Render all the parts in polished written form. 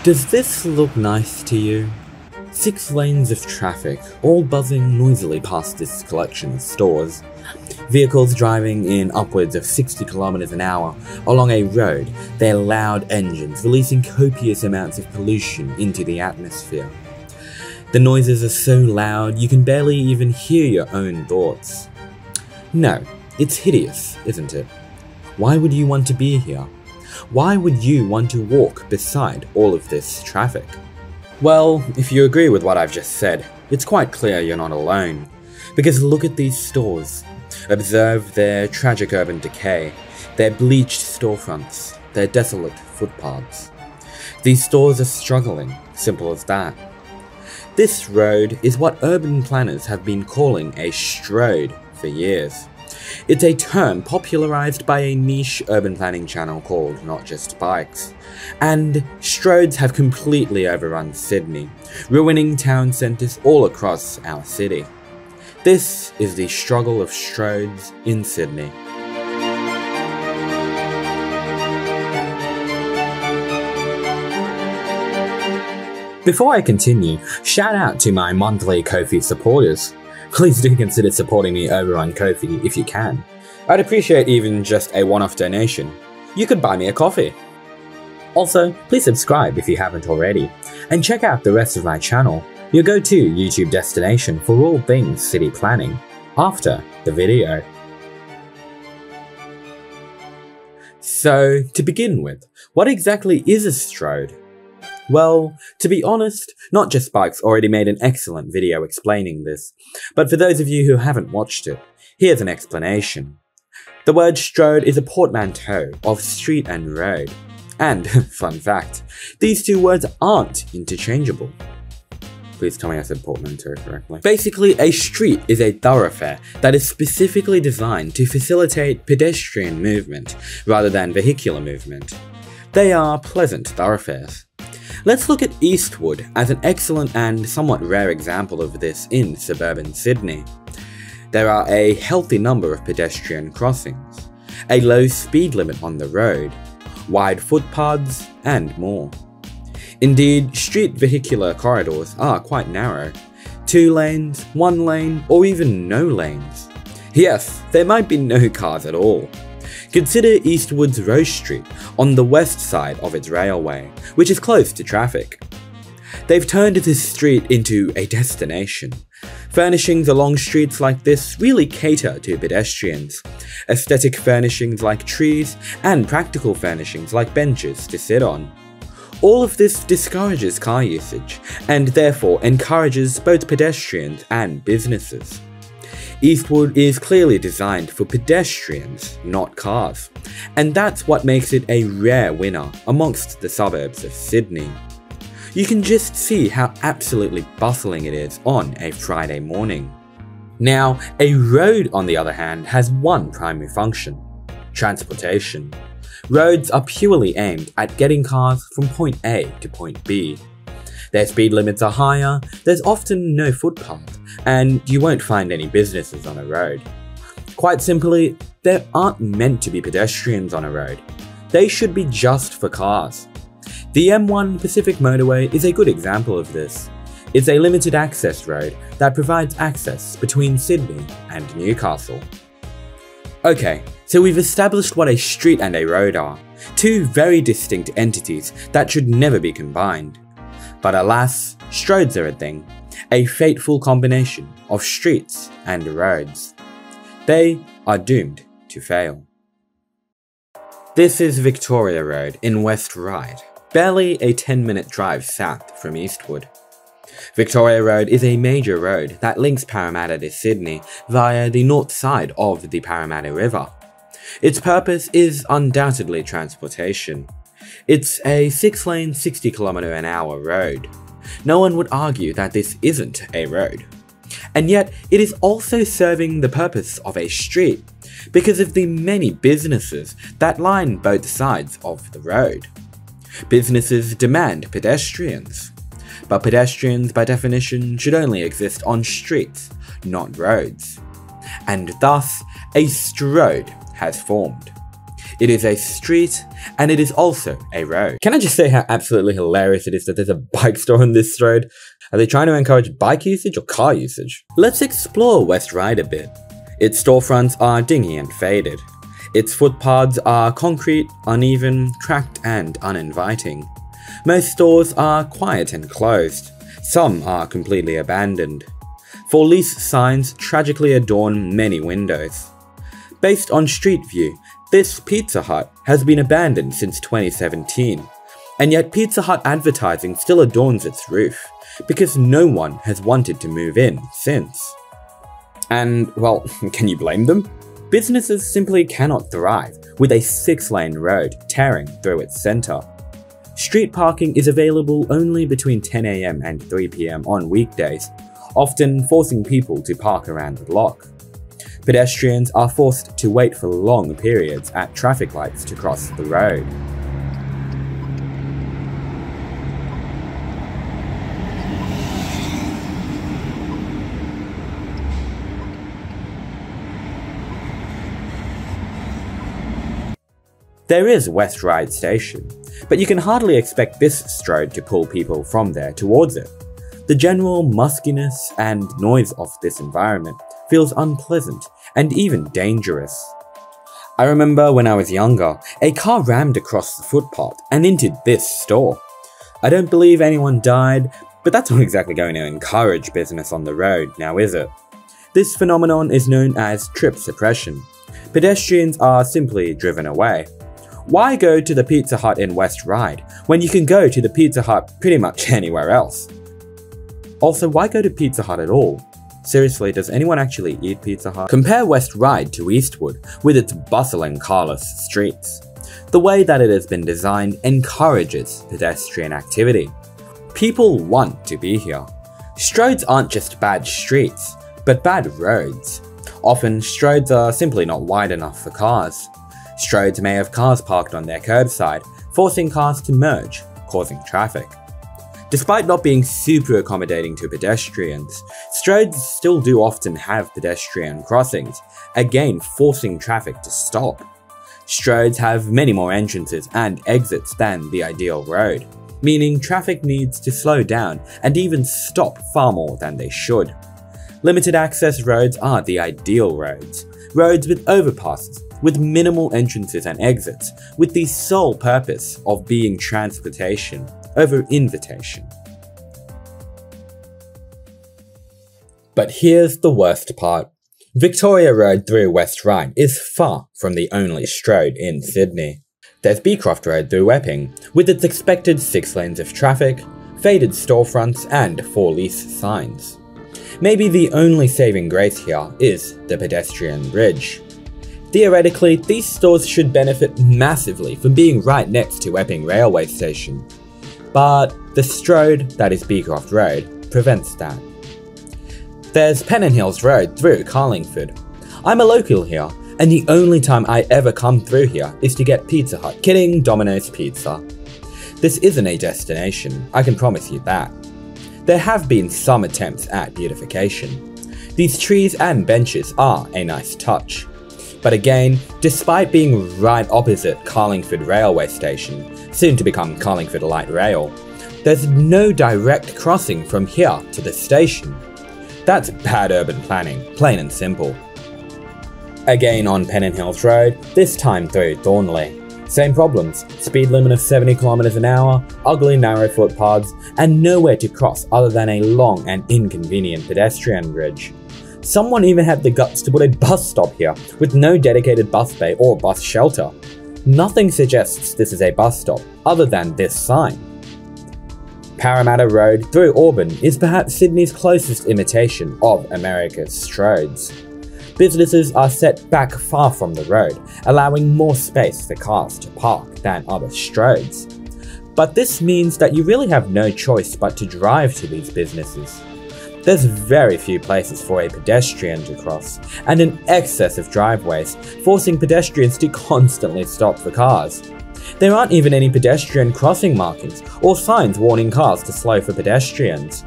Does this look nice to you? 6 lanes of traffic, all buzzing noisily past this collection of stores. Vehicles driving in upwards of 60 kilometers an hour along a road, their loud engines releasing copious amounts of pollution into the atmosphere. The noises are so loud you can barely even hear your own thoughts. No, it's hideous, isn't it? Why would you want to be here? Why would you want to walk beside all of this traffic? Well, if you agree with what I've just said, it's quite clear you're not alone. Because look at these stores. Observe their tragic urban decay, their bleached storefronts, their desolate footpaths. These stores are struggling, simple as that. This road is what urban planners have been calling a stroad for years. It's a term popularized by a niche urban planning channel called Not Just Bikes. And Stroads have completely overrun Sydney, ruining town centres all across our city. This is the struggle of Stroads in Sydney. Before I continue, shout out to my monthly Ko-fi supporters. Please do consider supporting me over on Ko-fi if you can. I'd appreciate even just a one-off donation. You could buy me a coffee. Also, please subscribe if you haven't already, and check out the rest of my channel, your go-to YouTube destination for all things city planning, after the video. So, to begin with, what exactly is a stroad? Well, to be honest, Not Just Bikes already made an excellent video explaining this, but for those of you who haven't watched it, here's an explanation. The word stroad is a portmanteau of street and road. And, fun fact, these two words aren't interchangeable. Please tell me I said portmanteau correctly. Basically, a street is a thoroughfare that is specifically designed to facilitate pedestrian movement rather than vehicular movement. They are pleasant thoroughfares. Let's look at Eastwood as an excellent and somewhat rare example of this in suburban Sydney. There are a healthy number of pedestrian crossings, a low speed limit on the road, wide footpaths, and more. Indeed, street vehicular corridors are quite narrow. 2 lanes, 1 lane, or even no lanes. Yes, there might be no cars at all. Consider Eastwood's Rose Street on the west side of its railway, which is close to traffic. They've turned this street into a destination. Furnishings along streets like this really cater to pedestrians. Aesthetic furnishings like trees, and practical furnishings like benches to sit on. All of this discourages car usage, and therefore encourages both pedestrians and businesses. Eastwood is clearly designed for pedestrians, not cars, and that's what makes it a rare winner amongst the suburbs of Sydney. You can just see how absolutely bustling it is on a Friday morning. Now, a road on the other hand has one primary function: transportation. Roads are purely aimed at getting cars from point A to point B. Their speed limits are higher, there's often no footpath, and you won't find any businesses on a road. Quite simply, there aren't meant to be pedestrians on a road. They should be just for cars. The M1 Pacific Motorway is a good example of this. It's a limited access road that provides access between Sydney and Newcastle. Okay, so we've established what a street and a road are, 2 very distinct entities that should never be combined. But alas, stroads are a thing, a fateful combination of streets and roads. They are doomed to fail. This is Victoria Road in West Ryde, barely a 10-minute drive south from Eastwood. Victoria Road is a major road that links Parramatta to Sydney via the north side of the Parramatta River. Its purpose is undoubtedly transportation. It's a 6-lane, 60km/h road. No one would argue that this isn't a road. And yet, it is also serving the purpose of a street, because of the many businesses that line both sides of the road. Businesses demand pedestrians, but pedestrians by definition should only exist on streets, not roads. And thus, a stroad has formed. it is a street, and it is also a road. Can I just say how absolutely hilarious it is that there's a bike store on this road? Are they trying to encourage bike usage or car usage? Let's explore West Ryde a bit. Its storefronts are dingy and faded. Its footpaths are concrete, uneven, cracked and uninviting. Most stores are quiet and closed. Some are completely abandoned. For lease signs tragically adorn many windows. Based on Street View, this Pizza Hut has been abandoned since 2017, and yet Pizza Hut advertising still adorns its roof, because no one has wanted to move in since. And, well, can you blame them? Businesses simply cannot thrive with a 6-lane road tearing through its centre. Street parking is available only between 10 AM and 3 PM on weekdays, often forcing people to park around the block. Pedestrians are forced to wait for long periods at traffic lights to cross the road. There is West Ryde Station, but you can hardly expect this Stroad to pull people from there towards it. The general muskiness and noise of this environment feels unpleasant and even dangerous. I remember when I was younger, a car rammed across the footpath and into this store. I don't believe anyone died, but that's not exactly going to encourage business on the road, now is it? This phenomenon is known as trip suppression. Pedestrians are simply driven away. Why go to the Pizza Hut in West Ryde when you can go to the Pizza Hut pretty much anywhere else? Also, why go to Pizza Hut at all? Seriously, does anyone actually eat Pizza Hut? Compare West Ryde to Eastwood with its bustling carless streets. The way that it has been designed encourages pedestrian activity. People want to be here. Stroads aren't just bad streets, but bad roads. Often, Stroads are simply not wide enough for cars. Stroads may have cars parked on their curbside, forcing cars to merge, causing traffic. Despite not being super accommodating to pedestrians, Stroads still do often have pedestrian crossings, again forcing traffic to stop. Stroads have many more entrances and exits than the ideal road, meaning traffic needs to slow down and even stop far more than they should. Limited access roads are the ideal roads, roads with overpasses, with minimal entrances and exits, with the sole purpose of being transportation over invitation. But here's the worst part. Victoria Road through West Ryde is far from the only Stroad in Sydney. There's Beecroft Road through Epping, with its expected 6 lanes of traffic, faded storefronts and 4 lease signs. Maybe the only saving grace here is the pedestrian bridge. Theoretically, these stores should benefit massively from being right next to Epping railway station. But the Stroad, that is Beecroft Road, prevents that. There's Pennant Hills Road through Carlingford. I'm a local here, and the only time I ever come through here is to get Pizza Hut. Kidding, Domino's Pizza. This isn't a destination, I can promise you that. There have been some attempts at beautification. These trees and benches are a nice touch. But again, despite being right opposite Carlingford railway station, soon to become Carlingford Light Rail, there's no direct crossing from here to the station. That's bad urban planning, plain and simple. Again on Pennant Hills Road, this time through Thornley. Same problems, speed limit of 70 km an hour, ugly narrow footpaths, and nowhere to cross other than a long and inconvenient pedestrian bridge. Someone even had the guts to put a bus stop here, with no dedicated bus bay or bus shelter. Nothing suggests this is a bus stop, other than this sign. Parramatta Road through Auburn is perhaps Sydney's closest imitation of America's Stroads. Businesses are set back far from the road, allowing more space for cars to park than other Stroads. But this means that you really have no choice but to drive to these businesses. There's very few places for a pedestrian to cross, and an excess of driveways, forcing pedestrians to constantly stop for cars. There aren't even any pedestrian crossing markings or signs warning cars to slow for pedestrians.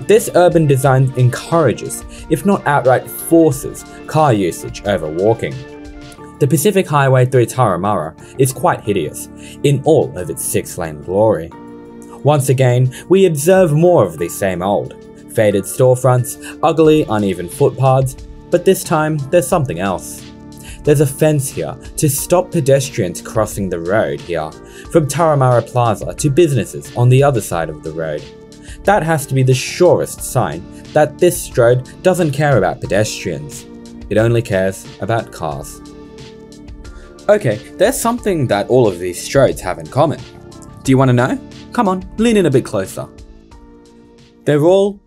This urban design encourages, if not outright forces, car usage over walking. The Pacific Highway through Turramurra is quite hideous, in all of its 6-lane glory. Once again, we observe more of the same old. Faded storefronts, ugly, uneven footpaths, but this time there's something else. There's a fence here to stop pedestrians crossing the road here, from Turramurra Plaza to businesses on the other side of the road. That has to be the surest sign that this Stroad doesn't care about pedestrians. It only cares about cars. Okay, there's something that all of these Stroads have in common. Do you want to know? Come on, lean in a bit closer. They're all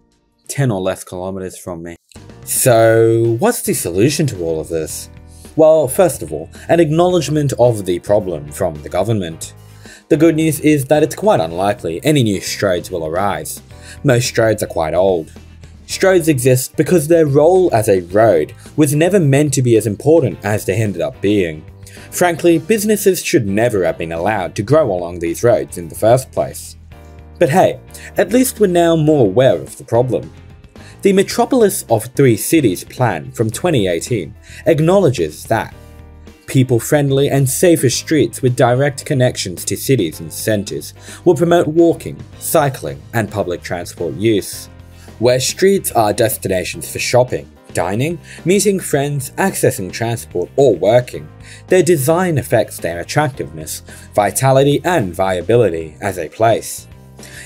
10 or less kilometers from me. So, what's the solution to all of this? Well, first of all, an acknowledgement of the problem from the government. The good news is that it's quite unlikely any new Stroads will arise. Most Stroads are quite old. Stroads exist because their role as a road was never meant to be as important as they ended up being. Frankly, businesses should never have been allowed to grow along these roads in the first place. But hey, at least we're now more aware of the problem. The Metropolis of 3 Cities plan from 2018 acknowledges that people-friendly and safer streets with direct connections to cities and centres will promote walking, cycling and public transport use. Where streets are destinations for shopping, dining, meeting friends, accessing transport or working, their design affects their attractiveness, vitality and viability as a place.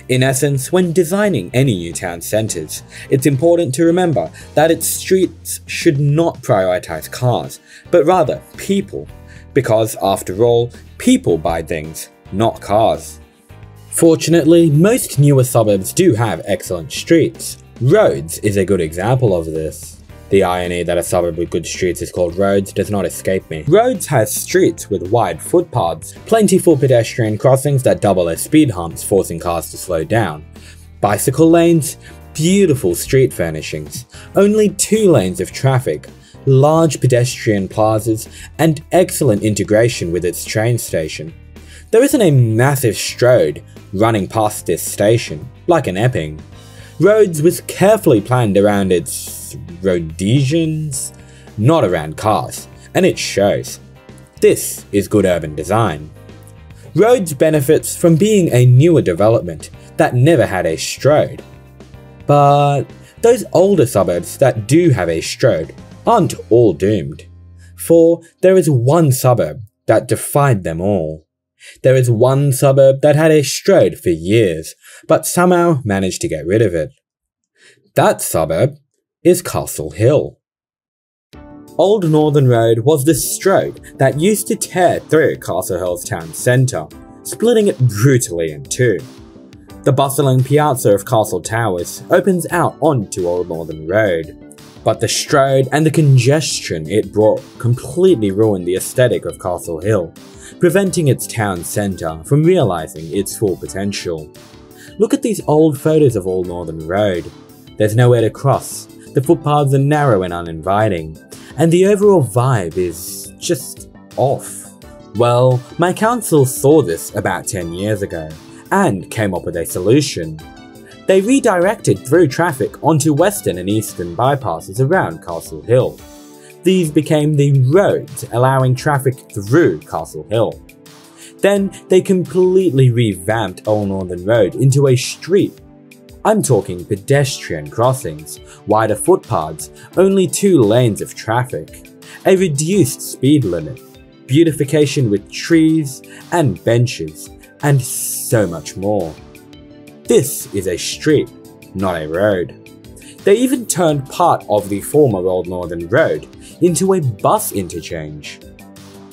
In essence, when designing any new town centres, it's important to remember that its streets should not prioritise cars, but rather people, because after all, people buy things, not cars. Fortunately, most newer suburbs do have excellent streets. Rhodes is a good example of this. The irony that a suburb with good streets is called Rhodes does not escape me. Rhodes has streets with wide footpaths, plentiful pedestrian crossings that double as speed humps, forcing cars to slow down, bicycle lanes, beautiful street furnishings, only 2 lanes of traffic, large pedestrian plazas, and excellent integration with its train station. There isn't a massive Stroad running past this station, like in Epping. Rhodes was carefully planned around its Rhodesians, not around cars, and it shows. This is good urban design. Rhodes benefits from being a newer development that never had a Stroad. But those older suburbs that do have a Stroad aren't all doomed. For there is one suburb that defied them all. There is one suburb that had a Stroad for years, but somehow managed to get rid of it. That suburb is Castle Hill. Old Northern Road was the Stroad that used to tear through Castle Hill's town centre, splitting it brutally in 2. The bustling piazza of Castle Towers opens out onto Old Northern Road, but the Stroad and the congestion it brought completely ruined the aesthetic of Castle Hill, preventing its town centre from realising its full potential. Look at these old photos of Old Northern Road. There's nowhere to cross, the footpaths are narrow and uninviting, and the overall vibe is just off. Well, my council saw this about 10 years ago, and came up with a solution. They redirected through traffic onto western and eastern bypasses around Castle Hill. These became the roads, allowing traffic through Castle Hill. Then they completely revamped Old Northern Road into a street. I'm talking pedestrian crossings, wider footpaths, only 2 lanes of traffic, a reduced speed limit, beautification with trees and benches, and so much more. This is a street, not a road. They even turned part of the former Old Northern Road into a bus interchange.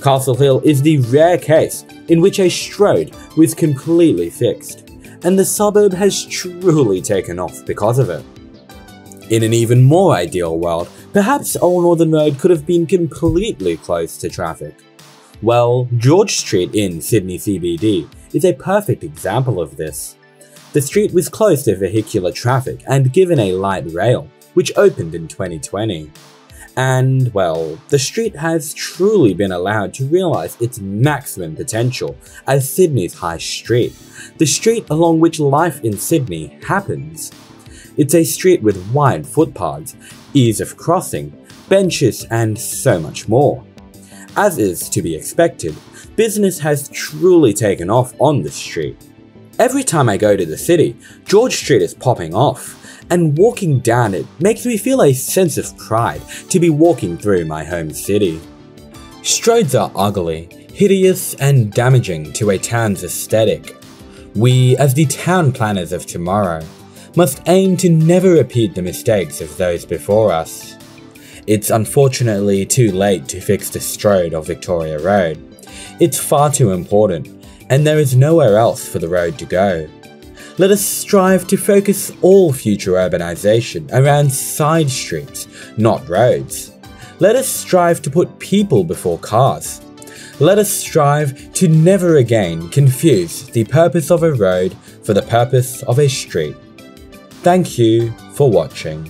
Castle Hill is the rare case in which a Stroad was completely fixed, and the suburb has truly taken off because of it. In an even more ideal world, perhaps Old Northern Road could have been completely closed to traffic. Well, George Street in Sydney CBD is a perfect example of this. The street was closed to vehicular traffic and given a light rail, which opened in 2020. And, well, the street has truly been allowed to realise its maximum potential as Sydney's high street, the street along which life in Sydney happens. It's a street with wide footpaths, ease of crossing, benches and so much more. As is to be expected, business has truly taken off on this street. Every time I go to the city, George Street is popping off, and walking down it makes me feel a sense of pride to be walking through my home city. Stroads are ugly, hideous and damaging to a town's aesthetic. We, as the town planners of tomorrow, must aim to never repeat the mistakes of those before us. It's unfortunately too late to fix the Stroad of Victoria Road. It's far too important, and there is nowhere else for the road to go. Let us strive to focus all future urbanisation around side streets, not roads. Let us strive to put people before cars. Let us strive to never again confuse the purpose of a road for the purpose of a street. Thank you for watching.